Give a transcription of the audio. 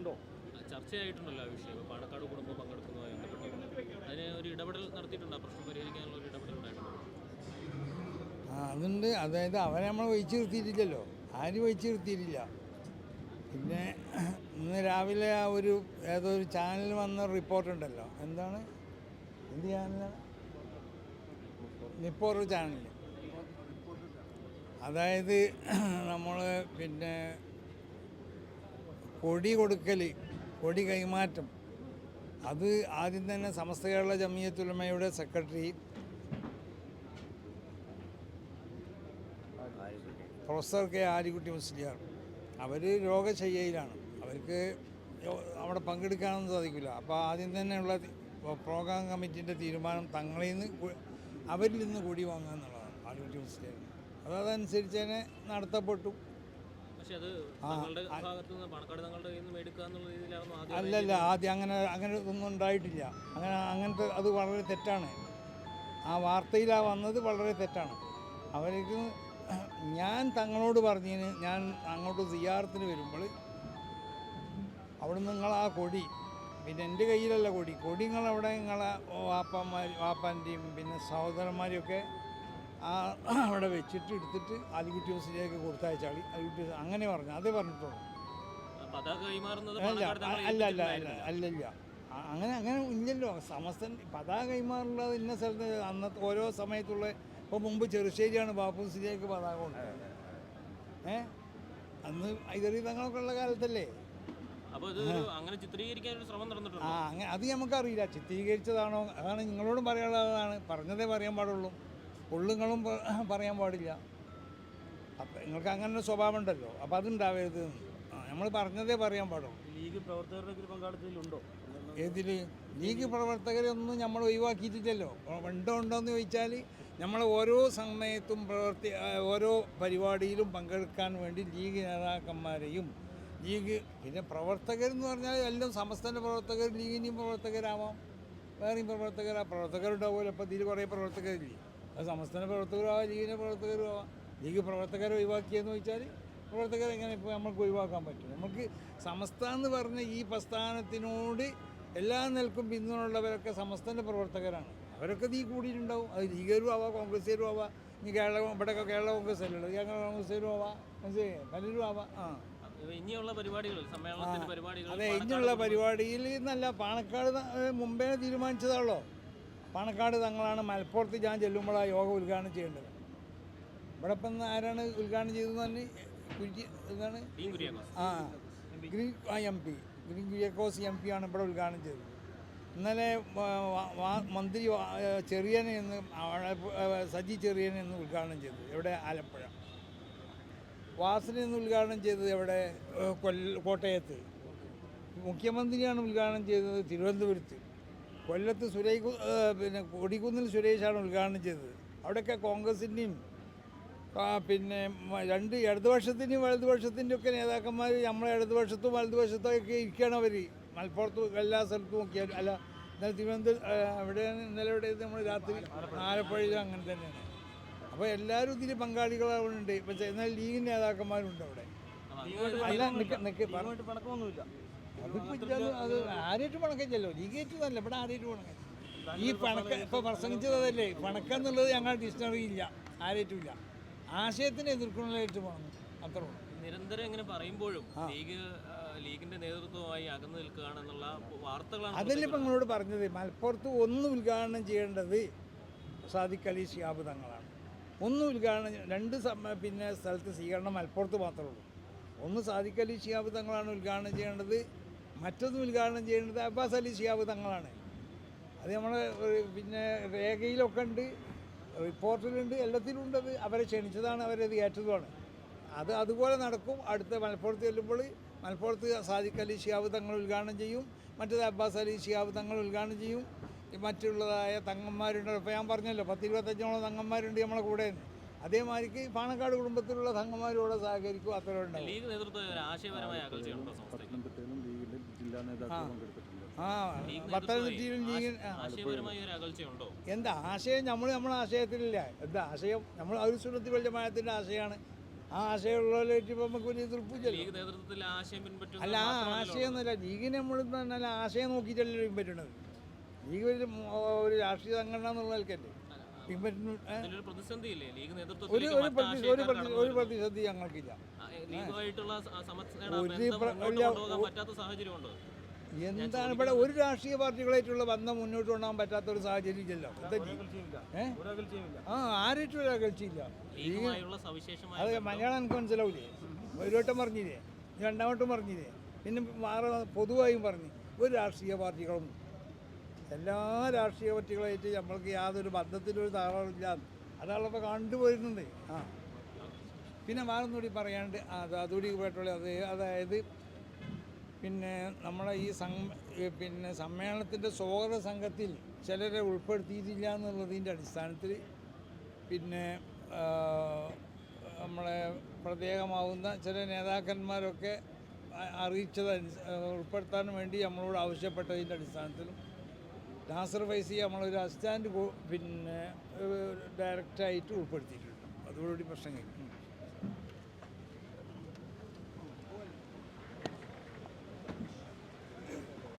ഉണ്ടോ? ചർച്ചയായിട്ടുണ്ടല്ലോ ആ വിഷയം. പാണക്കാട് കുടുംബം പങ്കെടുക്കുന്നതുമായി ബന്ധപ്പെട്ട് അതിന് ഒരു ഇടപെടൽ നടത്തിയിട്ടുണ്ടോ? പ്രശ്നം പരിഹരിക്കാനുള്ള ഒരു ഇടപെടൽ ഉണ്ടായിട്ടുണ്ടോ? അതുണ്ട്. അതായത് അവരെ നമ്മൾ ഒഴിച്ചു നിർത്തിയിട്ടില്ലല്ലോ, ആരും ഒഴിച്ചു നിർത്തിയിട്ടില്ല. പിന്നെ ഇന്ന് രാവിലെ ആ ഒരു ഏതോ ഒരു ചാനൽ വന്ന റിപ്പോർട്ടുണ്ടല്ലോ, എന്താണ്, എന്ത് ചാനലാണ്, നിപ്പോർ ചാനൽ. അതായത് നമ്മൾ പിന്നെ കൊടി കൊടുക്കൽ, കൊടി കൈമാറ്റം, അത് ആദ്യം തന്നെ സമസ്ത കേരള ജമിയത്തുൽ ഉലമയുടെ secretary professor K Alikutty Musliyar, അവർ രോഗശയ്യയിലാണ്, അവർക്ക് അവിടെ പങ്കെടുക്കാനൊന്നും സാധിക്കില്ല. അപ്പോൾ ആദ്യം തന്നെയുള്ള പ്രോഗ്രാം കമ്മിറ്റീൻ്റെ തീരുമാനം തങ്ങളിൽ നിന്ന് അവരിൽ നിന്ന് കൂടി വാങ്ങുക എന്നുള്ളതാണ് ആലിക്കുട്ടി മുസ്ലിയാർ. അതനുസരിച്ച് തന്നെ നടത്തപ്പെട്ടു. അല്ലല്ല, ആദ്യം അങ്ങനെ ഒന്നും ഉണ്ടായിട്ടില്ല. അങ്ങനത്തെ അത് വളരെ തെറ്റാണ്. ആ വാർത്തയിൽ വന്നത് വളരെ തെറ്റാണ്. അവർക്ക് ഞാൻ തങ്ങളോട് പറഞ്ഞതിന്, ഞാൻ അങ്ങോട്ട് സിയാറത്തിന് വരുമ്പോൾ അവിടെ നിങ്ങൾ ആ കൊടി, പിന്നെ എൻ്റെ കയ്യിലല്ല കൊടി നിങ്ങളവിടെ നിങ്ങളെ വാപ്പാൻ്റെയും പിന്നെ സഹോദരന്മാരെയൊക്കെ അവിടെ വെച്ചിട്ട് എടുത്തിട്ട് ആലിക്കുട്ടി ഹൗസിലേക്ക് കൊടുത്തയച്ചാളി. ആലിക്കുട്ടി അങ്ങനെ പറഞ്ഞു, അതേ പറഞ്ഞിട്ടുള്ളൂ. അല്ലല്ല, അങ്ങനെ ഇല്ലല്ലോ. സമസ്തൻ പതാക കൈമാറുള്ളത് ഇന്ന സ്ഥലത്ത് അന്നത്തെ ഓരോ സമയത്തുള്ള. ഇപ്പോൾ മുമ്പ് ചെറുശ്ശേരിയാണ് ബാപ്പൂസിലേക്ക് പതാക കൊണ്ടത്. അന്ന് ഐതറി തങ്ങളൊക്കെ ഉള്ള കാലത്തല്ലേ. അങ്ങനെ അത് നമുക്കറിയില്ല, ചിത്രീകരിച്ചതാണോ. അതാണ് നിങ്ങളോടും പറയാനുള്ളതാണ്, പറഞ്ഞതേ പറയാൻ പാടുള്ളൂ, ഉള്ളുങ്ങളും പറയാൻ പാടില്ല. അപ്പം നിങ്ങൾക്ക് അങ്ങനെ ഒരു സ്വഭാവം ഉണ്ടല്ലോ, അപ്പം അതുണ്ടാവരുത്. നമ്മൾ പറഞ്ഞതേ പറയാൻ പാടുള്ളൂ. ലീഗ് പ്രവർത്തകരുടെ പങ്കാളിത്തത്തിലുണ്ടോ? ഏതിൽ? ലീഗ് പ്രവർത്തകരൊന്നും നമ്മൾ ഒഴിവാക്കിയിട്ടില്ലല്ലോ. ഉണ്ടോന്ന് ചോദിച്ചാൽ നമ്മൾ ഓരോ സമയത്തും ഓരോ പരിപാടിയിലും പങ്കെടുക്കാൻ വേണ്ടി ലീഗ് നേതാക്കന്മാരെയും പിന്നെ പ്രവർത്തകരെന്ന് പറഞ്ഞാൽ എല്ലാം സമസ്തൻ്റെ പ്രവർത്തകർ, ലീഗിൻ്റെയും പ്രവർത്തകരാവാം, വേറെയും പ്രവർത്തകരുണ്ടാവുമല്ലോ. അപ്പോൾ ഇതിൽ കുറേ പ്രവർത്തകരില്ലേ, അത് സമസ്തൻ്റെ പ്രവർത്തകരാവാം, ലീഗിൻ്റെ പ്രവർത്തകരും ആവാം. ലീഗ് പ്രവർത്തകരെ ഒഴിവാക്കിയെന്ന് ചോദിച്ചാൽ പ്രവർത്തകരെ എങ്ങനെ ഇപ്പോൾ നമുക്ക് ഒഴിവാക്കാൻ പറ്റും? നമുക്ക് സമസ്ത എന്ന് പറഞ്ഞ ഈ പ്രസ്ഥാനത്തിനോട് എല്ലാ നിലക്കും പിന്തുണയുള്ളവരൊക്കെ സമസ്തൻ്റെ പ്രവർത്തകരാണ്. അവരൊക്കെ നീ കൂടിയിട്ടുണ്ടാവും. അത് ലീഗരും ആവാം, കോൺഗ്രസ്സുകാരും ആവാം. ഇനി ഇവിടെയൊക്കെ കേരള കോൺഗ്രസ് അല്ലല്ലോ, കേരള കോൺഗ്രസ്സുകാരും ആവാം, പലരും ആവാം. ഇനിയുള്ള പരിപാടികൾ, സമ്മേളനത്തിന്റെ പരിപാടികൾ, അതെ, ഇനിയുള്ള പരിപാടിയിൽ എന്നല്ല, പാണക്കാട് മുമ്പേ തീരുമാനിച്ചതാണല്ലോ. പാണക്കാട് തങ്ങളാണ് മലപ്പുറത്ത് ഞാൻ ചെല്ലുമ്പോൾ ആ യോഗ ഉദ്ഘാടനം ചെയ്യേണ്ടത്. ഇവിടെ ഇപ്പം ആരാണ് ഉദ്ഘാടനം ചെയ്തതെന്ന് പറഞ്ഞ് എന്താണ് MP ഗ്രീൻ കുര്യാക്കോസ് MP ആണ് ഇവിടെ ഉദ്ഘാടനം ചെയ്തത്. ഇന്നലെ മന്ത്രി സജി ചെറിയനെ എന്ന് ഉദ്ഘാടനം ചെയ്തത് എവിടെ? ആലപ്പുഴ. വാസന എന്ന് ഉദ്ഘാടനം ചെയ്തത് എവിടെ? കോട്ടയത്ത്. മുഖ്യമന്ത്രിയാണ് ഉദ്ഘാടനം ചെയ്തത് തിരുവനന്തപുരത്ത്. കൊല്ലത്ത് പിന്നെ കൊടിക്കുന്നിൽ സുരേഷാണ് ഉദ്ഘാടനം ചെയ്തത്. അവിടെയൊക്കെ കോൺഗ്രസിൻ്റെയും പിന്നെ രണ്ട് ഇടതുപക്ഷത്തിൻ്റെയും വലതുപക്ഷത്തിൻ്റെ ഒക്കെ നേതാക്കന്മാർ നമ്മളെ ഇടതുപക്ഷത്തും വലതുപക്ഷത്തും ഒക്കെ ഇരിക്കുകയാണ്. അവർ മലപ്പുറത്ത് എല്ലാ സ്ഥലത്തും നോക്കിയാലും. അല്ല, ഇന്നലെ തിരുവനന്തപുരം എവിടെയാണ്, ഇന്നലെ എവിടെ നമ്മൾ രാത്രി ആലപ്പുഴയിലും അങ്ങനെ തന്നെയാണ്. അപ്പോൾ എല്ലാവരും ഇതിൽ പങ്കാളികളാവുന്നുണ്ട്. പക്ഷേ എന്നാൽ ലീഗിൻ്റെ നേതാക്കന്മാരുണ്ട് അവിടെ. അല്ല, പണക്കമൊന്നുമില്ല. അത് ആരായിട്ട് പണക്കല്ലോ, ലീഗേറ്റ് നല്ല, ഇവിടെ ആരായിട്ട് പണക്കം. ഈ ഇപ്പോൾ പ്രസംഗിച്ചതല്ലേ പണക്കെന്നുള്ളത് ഞങ്ങളുടെ ഡിക്ഷണറി ഇല്ല, ആരായിട്ടുമില്ല. ആശയത്തിനെ എതിർക്കുന്നതായിട്ട് പോകണം, അത്ര നിരന്തരം ഇങ്ങനെ പറയുമ്പോഴും ലീഗിന്റെ നേതൃത്വമായി അകന്നു നിൽക്കുകയാണെന്നുള്ള വാർത്തകളാണ്. അതല്ലേ ഇപ്പം നിങ്ങളോട് പറഞ്ഞത്. മലപ്പുറത്ത് ഒന്ന് ഉദ്ഘാടനം ചെയ്യേണ്ടത് സാദിഖ് അലി ശിഹാബ് തങ്ങളാണ്. ഒന്ന് ഉദ്ഘാടനം, രണ്ട് പിന്നെ സ്ഥലത്ത് സ്വീകരണം മലപ്പുറത്ത് മാത്രമേ ഉള്ളൂ. ഒന്ന് സാദിഖ് അലി ശിഹാബ് തങ്ങളാണ് ഉദ്ഘാടനം ചെയ്യേണ്ടത്, മറ്റൊന്ന് ഉദ്ഘാടനം ചെയ്യേണ്ടത് അബ്ബാസ് അലി ശിഹാബ് തങ്ങളാണ്. അത് നമ്മളെ പിന്നെ രേഖയിലൊക്കെ ഉണ്ട്, റിപ്പോർട്ടിലുണ്ട്, എല്ലാത്തിലും ഉണ്ടത്. അവരെ ക്ഷണിച്ചതാണ്, അവരത് ഏറ്റതുമാണ്. അതുപോലെ നടക്കും. അടുത്ത മലപ്പുറത്ത് ചെല്ലുമ്പോൾ മലപ്പുറത്ത് സാദിഖ് അലി ശിഹാബ് തങ്ങൾ ഉദ്ഘാടനം ചെയ്യും, മറ്റേത് അബ്ബാസ് അലി ശിഹാബ് തങ്ങൾ ഉദ്ഘാടനം ചെയ്യും. മറ്റുള്ളതായ തങ്ങന്മാരുണ്ട്. ഇപ്പോൾ ഞാൻ പറഞ്ഞല്ലോ 10-25ഓളം തങ്ങന്മാരുണ്ട് നമ്മളെ കൂടെ. അതേമാതിരിക്ക് പാണക്കാട് കുടുംബത്തിലുള്ള തങ്ങന്മാരോട് സഹകരിക്കും. അത്ര ഉണ്ടാവും. പത്തനംതിട്ടയിലും ലീഗ് എന്താ ആശയം? നമ്മളെ ആശയത്തിലില്ല. എന്താ ആശയം? നമ്മൾ അഹ്ലുസുന്നത്തി വൽ ജമാഅത്തിൻ്റെ ആശയമാണ് ആ ആശയമുള്ളവരായിട്ട് ഇപ്പം നമുക്ക് ഒരു എതിർപ്പില്ലല്ലോ. ലീഗ് നേതൃത്വത്തിൽ ആശയം പിൻപറ്റുന്നത് അല്ല ആ ആശയമൊന്നുമില്ല, ലീഗിന് നമ്മൾ നല്ല ആശയം നോക്കിയിട്ടല്ലോ പിൻപറ്റുന്നത്. ലീഗ് ഒരു രാഷ്ട്രീയ സംഘടന എന്നുള്ള നിലക്കല്ലേ പിൻപറ്റുന്നു. അതിലൊരു പ്രതിസന്ധിയില്ലേ ലീഗ് ഒരു നേതൃത്വത്തിൽ ഒരു പ്രതിസന്ധി ഞങ്ങൾക്കില്ല. ലീഗുമായിട്ടുള്ള ഒരു കൊണ്ടുപോകാൻ പറ്റാത്ത സാഹചര്യമുണ്ടോ? എന്താണ് ഇവിടെ ഒരു രാഷ്ട്രീയ പാർട്ടികളായിട്ടുള്ള ബന്ധം മുന്നോട്ട് കൊണ്ടുപോകാൻ പറ്റാത്ത ഒരു സാഹചര്യം ഇല്ലല്ലോ. ആരായിട്ടും ഒരു അകൽച്ചയില്ല. ലീഗുമായുള്ള സവിശേഷമായ അത് മലയാളം എനിക്ക് മനസ്സിലാവില്ലേ? ഒരു വട്ടം പറഞ്ഞില്ലേ, രണ്ടാമട്ടും പറഞ്ഞില്ലേ, പിന്നെ പൊതുവായും പറഞ്ഞു. ഒരു രാഷ്ട്രീയ പാർട്ടികളും എല്ലാ രാഷ്ട്രീയ പാർട്ടികളായിട്ട് നമ്മൾക്ക് യാതൊരു ബന്ധത്തിലൊരു തകരാറില്ല. അതാണിപ്പോൾ കണ്ടുപോയിരുന്നത്. ആ പിന്നെ വേറൊന്നുകൂടി പറയാണ്ട് അതുകൂടി കേട്ടോളൂ. അതായത് പിന്നെ നമ്മളെ ഈ പിന്നെ സമ്മേളനത്തിൻ്റെ സ്വാഗത സംഘത്തിൽ ചിലരെ ഉൾപ്പെടുത്തിയിട്ടില്ല എന്നുള്ളതിൻ്റെ അടിസ്ഥാനത്തിൽ പിന്നെ നമ്മളെ പ്രത്യേകമാവുന്ന ചില നേതാക്കന്മാരൊക്കെ ഉൾപ്പെടുത്താൻ വേണ്ടി നമ്മളോട് ആവശ്യപ്പെട്ടതിൻ്റെ അടിസ്ഥാനത്തിലും നാസർ ഫൈസി നമ്മളൊരു അസിസ്റ്റൻറ്റ് പിന്നെ ഡയറക്റ്റായിട്ട് ഉൾപ്പെടുത്തിയിട്ടുണ്ട്. അതോടുകൂടി പ്രശ്നം കഴിക്കും.